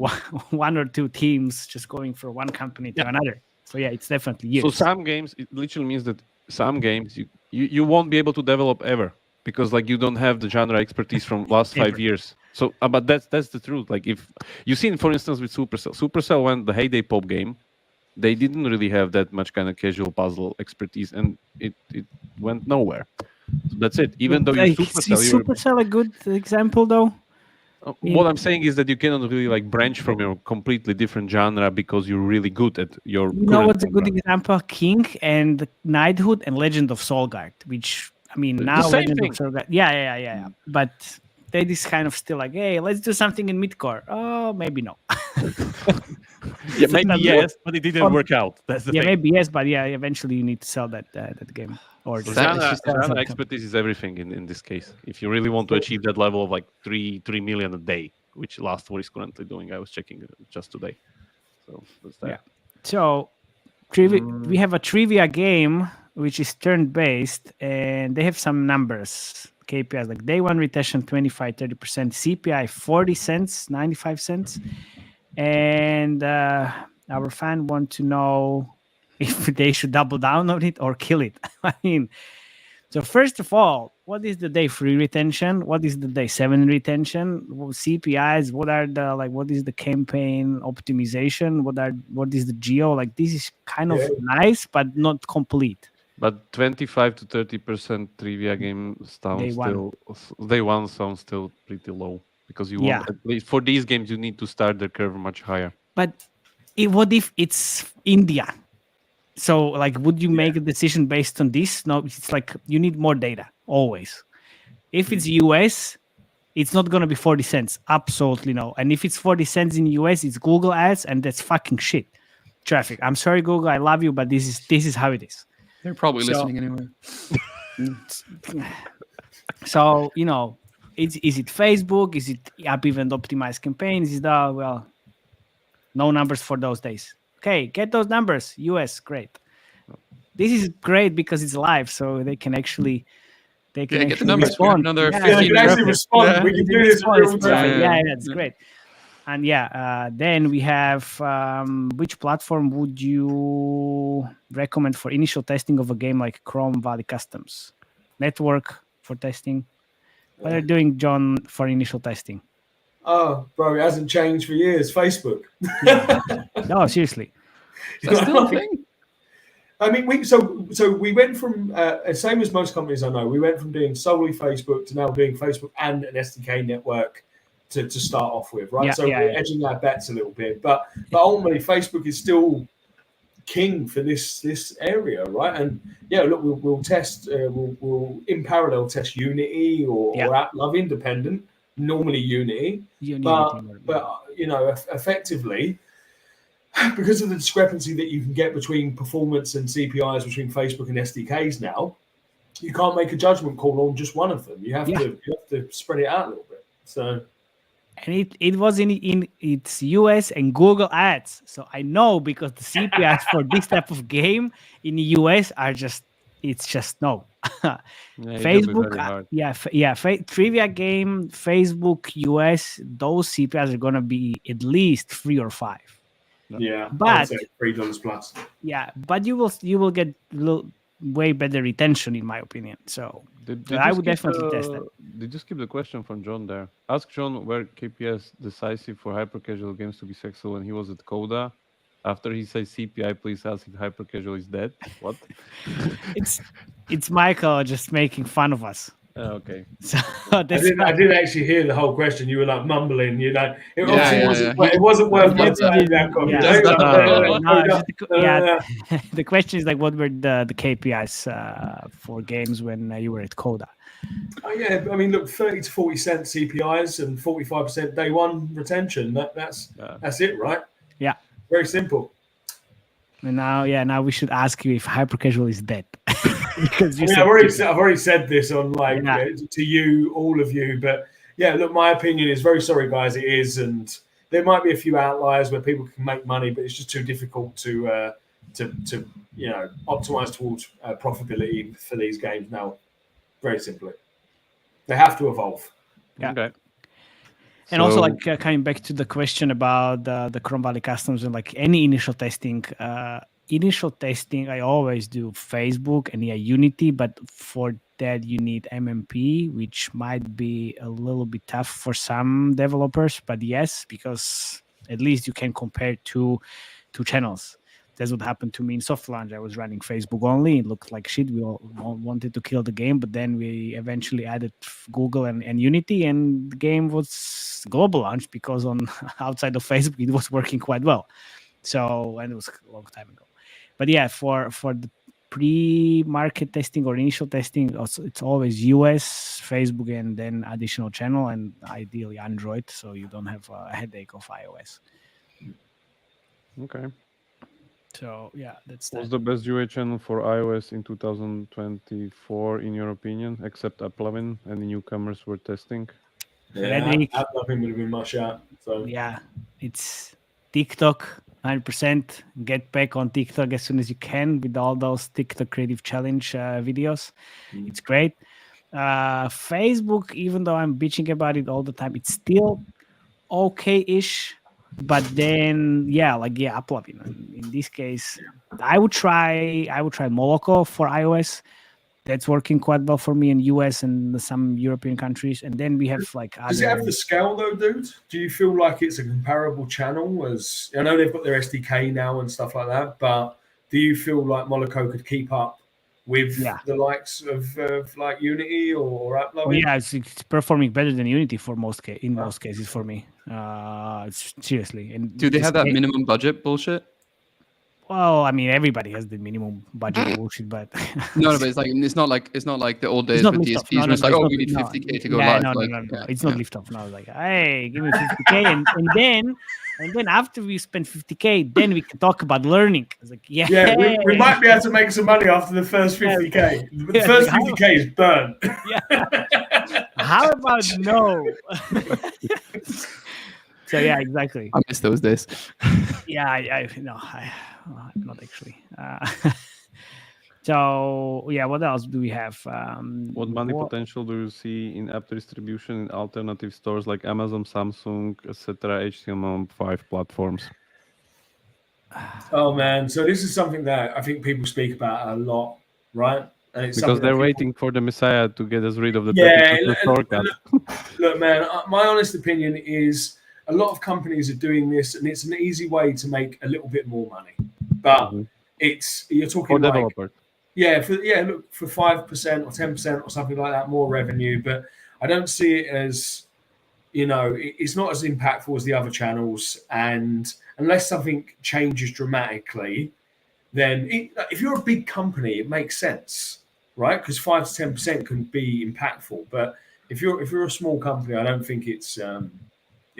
one or two teams just going from one company to another. So yeah, it's definitely years. So some games, it literally means that some games you won't be able to develop ever, because like you don't have the genre expertise from last 5 years. So, but that's the truth. Like if you seen, for instance, with Supercell when the Heyday Pop game, they didn't really have that much kind of casual puzzle expertise, and it went nowhere. So that's it. Even though you Supercell, is Supercell a good example though? What I'm saying is that you cannot really like branch from your completely different genre because you're really good at your. You know what's a good example? King and Knighthood and Legend of Soulguard, which I mean now Legend of Soulguard. Yeah. But they just kind of still like, hey, let's do something in midcore. Oh, maybe no. Yeah, maybe yes, but it didn't work out. That's the thing. Maybe yes, but yeah, eventually you need to sell that game. Or genre expertise is everything in this case. If you really want to achieve that level of like 3 million a day, which Last War is currently doing, I was checking just today. So that's that. Yeah. So we have a trivia game which is turn-based, and they have some numbers. KPIs like day one retention 25-30%, CPI 40 cents, 95 cents. And our fan want to know if they should double down on it or kill it. I mean, so first of all, what is the day 3 retention? What is the day 7 retention? CPIs? What is the campaign optimization? What is the geo? Like this is kind of nice, but not complete. But 25 to 30% trivia game sounds day one sounds still pretty low, because you want, at least for these games you need to start the curve much higher. But what if it's India? So like, would you make a decision based on this? No, it's like you need more data always. If it's US, it's not gonna be 40 cents. Absolutely no. And if it's 40 cents in US, it's Google ads, and that's fucking shit. Traffic. I'm sorry, Google, I love you, but this is how it is. They're probably listening anyway. So, is it Facebook? Is it app event optimized campaigns? No numbers for those days. Okay, get those numbers. US, great. This is great because it's live, so they can actually get the numbers. Respond. Another they can actually respond. We can do this in real time. Yeah, that's great. And then we have which platform would you recommend for initial testing of a game like Chrome Valley Customs? Network for testing? What are you doing, John, for initial testing? Oh, bro, it hasn't changed for years. Facebook. No, seriously. That's still a thing. I mean, we went from same as most companies I know. We went from doing solely Facebook to now doing Facebook and an SDK network to start off with, right? We're edging our bets a little bit, but ultimately Facebook is still king for this area, right? And look, we'll test, we'll in parallel test Unity or AppLove independent, normally Unity, but effectively, because of the discrepancy that you can get between performance and CPIs between Facebook and SDKs now, you can't make a judgment call on just one of them. You have to spread it out a little bit. So. And it was in its US and Google ads. So I know, because the CPIs for this type of game in the US are it's just no. Facebook, trivia game, Facebook, US, those CPIs are going to be at least 3 or 5. Yeah, but $3 plus. Yeah, but you will get way better retention, in my opinion. So I would definitely test that. Did you skip the question from John there? Ask John where KPIs decisive for hyper-casual games to be successful when he was at Coda. After he says CPI, please ask if hyper-casual is dead. What? It's Michael just making fun of us. Okay. So I didn't actually hear the whole question. You were like mumbling, It wasn't worth my time. The question is like, what were the KPIs for games when you were at Coda? Oh yeah, I mean, look, 30 to 40 cent CPIs and 45% day one retention. That's it, right? Yeah, very simple. And now we should ask you if hypercasual is dead. Because I've already said this on to you, all of you, but yeah, look, my opinion is very sorry, guys. It is, and there might be a few outliers where people can make money, but it's just too difficult to optimize towards profitability for these games now. Very simply, they have to evolve. Yeah. Okay. And also, coming back to the question about the Chrome Valley customs and like any initial testing. I always do Facebook and Unity, but for that you need MMP, which might be a little bit tough for some developers. But yes, because at least you can compare two channels. That's what happened to me in soft launch. I was running Facebook only. It looked like shit. We all wanted to kill the game, but then we eventually added Google and Unity, and the game was global launch because on outside of Facebook it was working quite well. So, and it was a long time ago. But yeah, for the pre-market testing or initial testing, it's always US, Facebook, and then additional channel, and ideally Android, so you don't have a headache of iOS. Okay. So yeah, that's What's the best UA channel for iOS in 2024, in your opinion, except Applovin? Any newcomers were testing? Yeah, Applovin would have been my shout. So yeah, it's TikTok. 100%. Get back on TikTok as soon as you can with all those TikTok Creative Challenge videos. It's great. Facebook, even though I'm bitching about it all the time, it's still okay-ish. But then, Applovin. In this case, I would try Molo for iOS. That's working quite well for me in US and some European countries. And then we have Does it have the scale though, dude? Do you feel like it's a comparable channel? As I know they've got their SDK now and stuff like that, but do you feel like Molo could keep up with the likes of like Unity or Applovin? Oh, yeah, it's performing better than Unity for most cases for me. Seriously. And do they have that minimum budget bullshit? Well, I mean, everybody has the minimum budget bullshit, but no, but it's not like the old days with DSPs. Where it's like, we need 50K to go live. No. It's not lift off. No, like, hey, give me 50K, and then after we spend 50K, then we can talk about learning. It's like, we might be able to make some money after the first 50K. The first 50K is burnt. Yeah. How about no? So yeah, exactly. I miss those days. Yeah, not actually. So yeah, what else do we have? What money potential do you see in app distribution in alternative stores like Amazon, Samsung, etc., HTML5 platforms? Oh man, so this is something that I think people speak about a lot, right? And it's because they're waiting for the Messiah to get us rid of the Look, man, my honest opinion is a lot of companies are doing this, and it's an easy way to make a little bit more money. But you're talking for developers. Look, for 5% or 10% or something like that, more revenue. But I don't see it as, it's not as impactful as the other channels. And unless something changes dramatically, then if you're a big company, it makes sense, right? Because 5 to 10% can be impactful. But if you're a small company, I don't think it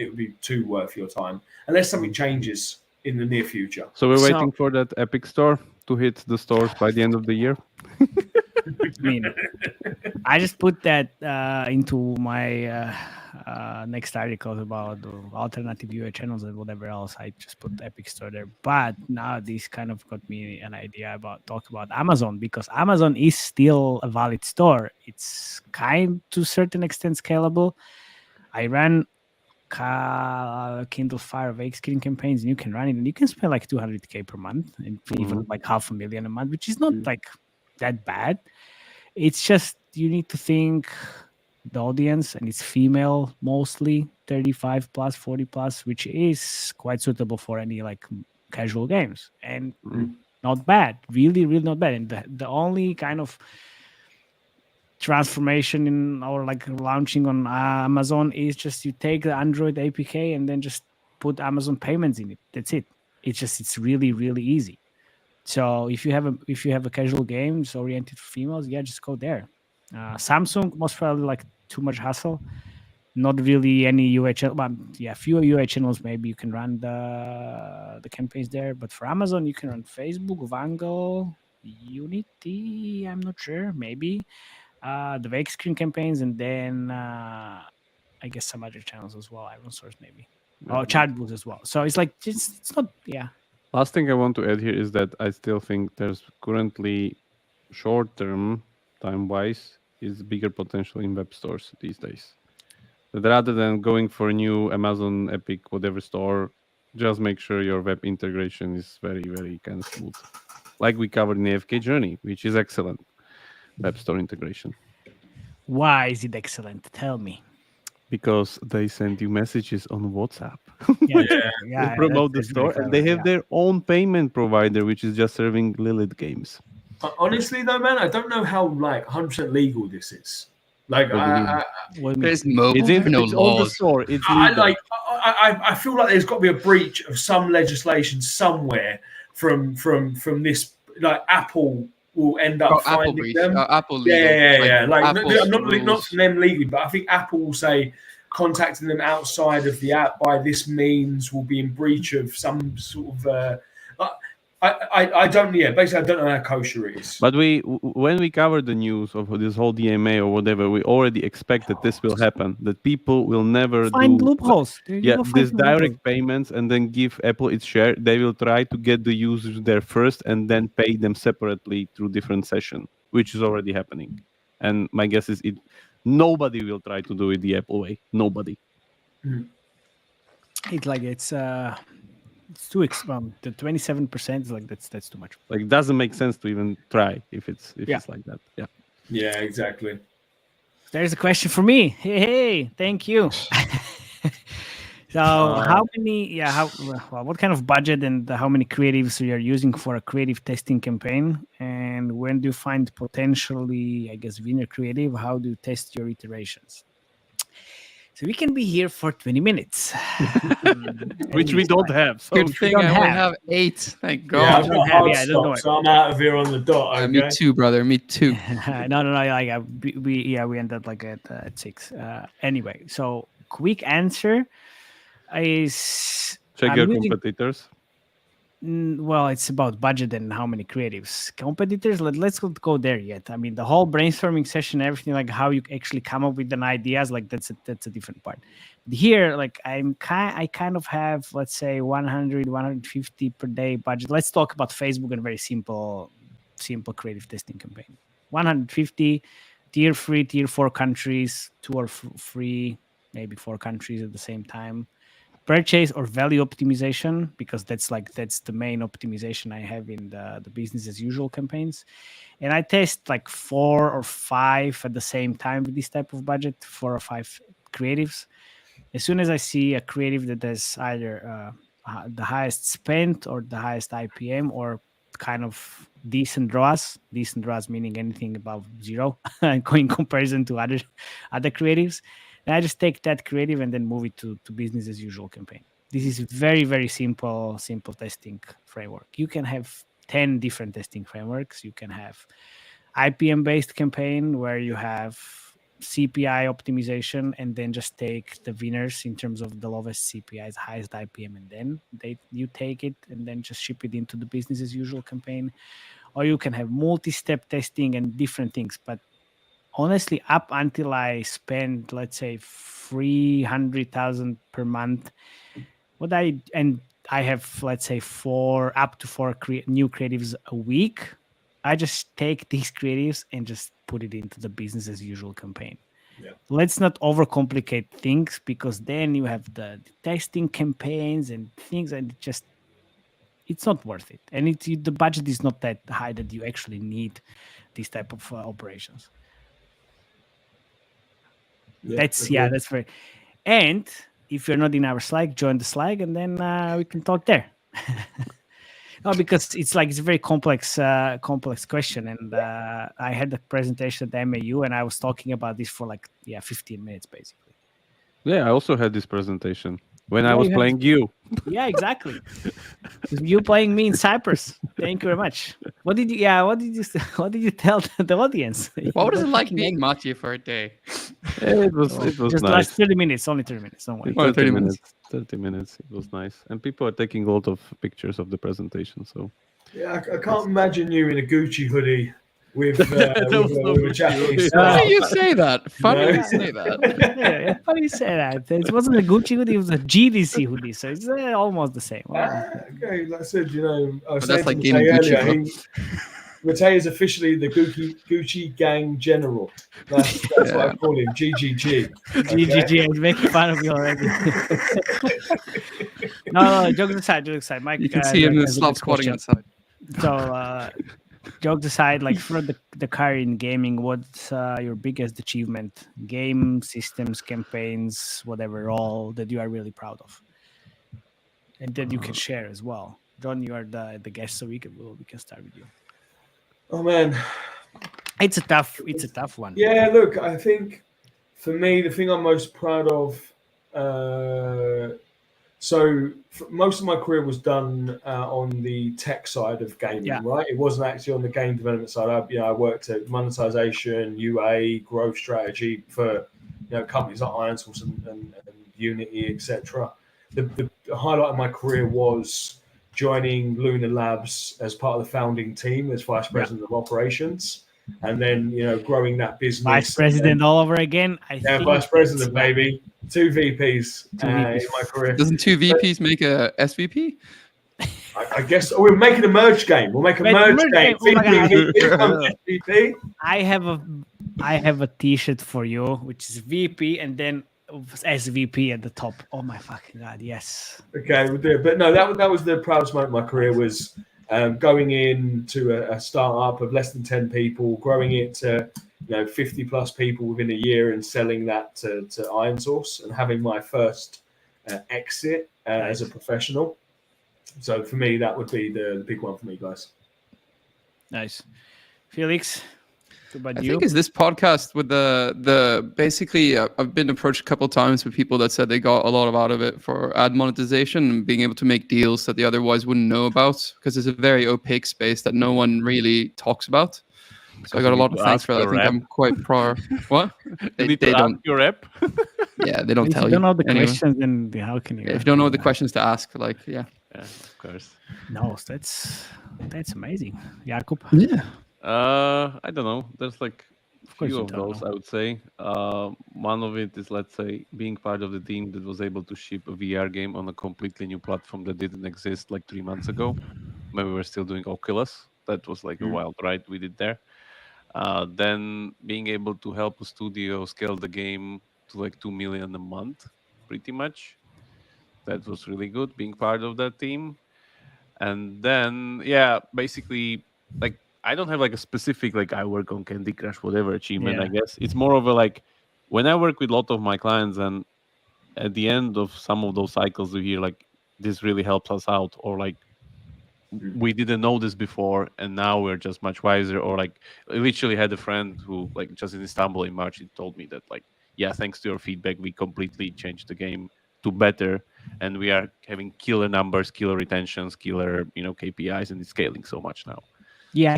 would be too worth your time unless something changes in the near future. So we're waiting for that Epic Store to hit the stores by the end of the year. I just put that into my next articles about the alternative UA channels and whatever else. I just put the Epic Store there. But now this kind of got me an idea talk about Amazon, because Amazon is still a valid store. It's to a certain extent scalable. I ran Kindle Fire Wake screen campaigns, and you can run it, and you can spend like $200K per month, and even like $500,000 a month, which is not like that bad. It's just you need to think the audience, and it's female mostly, 35 plus, 40 plus, which is quite suitable for any like casual games, and not bad, really, really not bad. And the only kind of transformation in our like launching on Amazon is just you take the Android APK and then just put Amazon payments in it. That's it. It's really, really easy. So if you have a casual games oriented for females, yeah, just go there. Samsung most probably like too much hassle. Not really any UA channel. Well, yeah, fewer UA channels. Maybe you can run the campaigns there. But for Amazon, you can run Facebook, Vango, Unity. I'm not sure. Maybe the wake screen campaigns, and then I guess some other channels as well. Iron Source maybe. Oh, chat booths as well. So it's like it's not. Yeah. Last thing I want to add here is that I still think there's currently short-term, time-wise, is bigger potential in web stores these days. That rather than going for a new Amazon, Epic, whatever store, just make sure your web integration is very, very kind of smooth. Like we covered in the AFK Journey, which is excellent. Web store integration. Why is it excellent? Tell me. Because they send you messages on WhatsApp. Yeah, promote the store, and they have their own payment provider, which is just serving Lilith games. Honestly, though, man, I don't know how like 100% legal this is. Like, there's mobile. It's on the store. It's legal. I feel like there's got to be a breach of some legislation somewhere from this. Like Apple will end up finding them. Apple legal. Yeah. Like Apple's not from them legally, but I think Apple will say contacting them outside of the app by this means will be in breach of some sort of. I don't. Yeah, basically, I don't know how kosher it is. But when we covered the news of this whole DMA or whatever, we already expect that this will happen. That people will never find loopholes. These direct payments, and then give Apple its share. They will try to get the users there first, and then pay them separately through different session, which is already happening. And my guess is nobody will try to do it the Apple way. Nobody. It's like it's too expensive. The 27% is like that's too much. Like it doesn't make sense to even try if it's like that. Yeah, exactly. There's a question for me. Hey, thank you. So how many? Yeah, what kind of budget and how many creatives you are using for a creative testing campaign? And when do you find potentially, I guess, winner creative? How do you test your iterations? So we can be here for 20 minutes. Which we don't have. So good thing I only have 8. Thank God. Yeah, I've got hard stop, so I'm out of here on the dot. Okay? Me too, brother. Me too. No. Like we end up like at 6. Anyway, so quick answer is check your competitors. Well, it's about budget and how many creatives. Competitors, let's not go there yet. I mean, the whole brainstorming session, everything, like how you actually come up with an ideas, like that's a different part. Here, like I kind of have, let's say 100, 150 per day budget. Let's talk about Facebook and very simple creative testing campaign. 150, tier 3, tier 4 countries, 2 or 3, maybe 4 countries at the same time. Purchase or value optimization, because that's the main optimization I have in the business as usual campaigns. And I test like 4 or 5 at the same time with this type of budget, 4 or 5 creatives. As soon as I see a creative that has either the highest spend or the highest IPM or kind of decent ROAS meaning anything above 0 in comparison to other creatives, and I just take that creative and then move it to business as usual campaign. This is very, very simple testing framework. You can have 10 different testing frameworks. You can have IPM based campaign where you have CPI optimization and then just take the winners in terms of the lowest CPI, highest IPM, and then you take it and then just ship it into the business as usual campaign. Or you can have multi-step testing and different things. But honestly, up until I spend, let's say, 300,000 per month, I have, let's say, 4 new creatives a week, I just take these creatives and just put it into the business as usual campaign. Yeah. Let's not overcomplicate things, because then you have the testing campaigns and things, and it's not worth it, and the budget is not that high that you actually need this type of operations. That's very. And if you're not in our Slack, join the Slack, and then we can talk there. No, because it's a very complex question, and I had a presentation at the MAU, and I was talking about this for 15 minutes basically. Yeah, I also had this presentation when I was playing you. Yeah, exactly. You playing me in Cyprus. Thank you very much. What did you tell the audience? What was it like being Matej for a day? It was just nice. last 30 minutes, only 30 minutes. Don't worry. 30 minutes. 30 minutes. It was nice, and people are taking a lot of pictures of the presentation. So yeah, I can't imagine you in a Gucci hoodie with a Japanese. Why do you say that? Funny you say that. Yeah, funny you say that. It wasn't a Gucci hoodie; it was a GDC hoodie, so it's almost the same. Okay, like I said, I was that's saying like to Matej earlier, Gucci, Matej is officially the Gucci gang general. That's what I call him, GGG. GGG, I'm making fun of you already. No, jokes aside. Mike, you can see him slop squatting outside. So, jokes aside, for the career in gaming, what's your biggest achievement? Game, systems, campaigns, whatever, all that you are really proud of, and that you can share as well. John, you are the guest, so we can start with you. Oh man, it's a tough one. Yeah, look, I think for me, the thing I'm most proud of. So most of my career was done on the tech side of gaming, right? It wasn't actually on the game development side. I worked at monetization, UA, growth strategy for companies like IronSource and Unity, etc. The highlight of my career was joining Luna Labs as part of the founding team as vice president of operations, and then growing that business. Vice president all over again. Vice president, baby. 2 VPs in my career. Doesn't 2 VPs make a SVP? I guess we're making a merge game. We'll make a merge game. Oh my God. VP. I have a T-shirt for you, which is VP, and then SVP at the top. Oh my fucking God, yes. Okay, we'll do it. But no, that was the proudest moment of my career, was going into a startup of less than 10 people, growing it to 50 plus people within a year, and selling that to IronSource, and having my first exit as a professional. So for me, that would be the big one for me, guys. Nice. Felix, I think is this podcast with the basically I've been approached a couple of times with people that said they got a lot out of it for ad monetization and being able to make deals that they otherwise wouldn't know about, because it's a very opaque space that no one really talks about. So I got a lot of thanks for that. I think I'm quite pro. What? They don't. Your rep? Yeah, they don't tell you. If you don't know the questions, then how can you? If you don't know the questions to ask, yeah, of course. No, that's amazing, Jakub. Yeah. I don't know. There's a few of those, I would say. One of it is, let's say, being part of the team that was able to ship a VR game on a completely new platform that didn't exist 3 months ago, when we were still doing Oculus. That was a wild ride we did there. Then being able to help a studio scale the game to 2 million a month, pretty much. That was really good, being part of that team. And then, basically, I don't have a specific, I work on Candy Crush, whatever achievement, I guess. It's more of a, when I work with a lot of my clients, and at the end of some of those cycles, we hear, this really helps us out, or we didn't know this before, and now we're just much wiser. Or I literally had a friend who just in Istanbul in March, he told me that thanks to your feedback, we completely changed the game to better, and we are having killer numbers, killer retentions, killer KPIs, and it's scaling so much now. Yeah,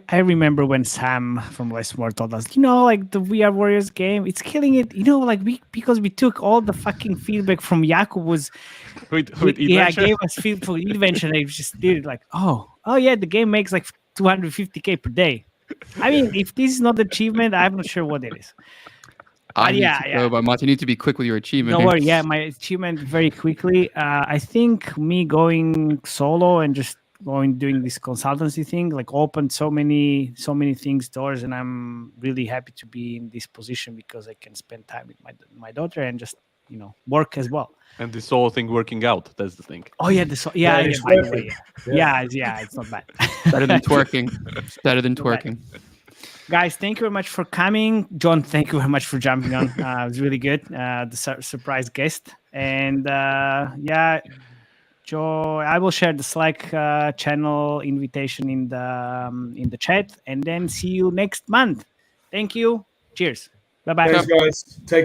I remember when Sam from Westmore told us, the VR Warriors game, it's killing it. Because we took all the fucking feedback from Jakub was, gave us feedback for Adventure, and they just did it oh yeah, the game makes 250K per day. I mean, if this is not achievement, I'm not sure what it is. But Matej, you need to be quick with your achievement. Don't worry. Yeah, my achievement very quickly. I think me going solo and just doing this consultancy thing opened so many things, doors, and I'm really happy to be in this position because I can spend time with my daughter and just work as well. And this whole thing working out, that's the thing. Oh yeah, by the way, it's not bad. Better than twerking. It's better than twerking. Guys, thank you very much for coming. John, thank you very much for jumping on. It was really good. The surprise guest. And Joe, I will share the Slack channel invitation in the chat, and then see you next month. Thank you. Cheers. Bye-bye. Thanks, guys. Take care.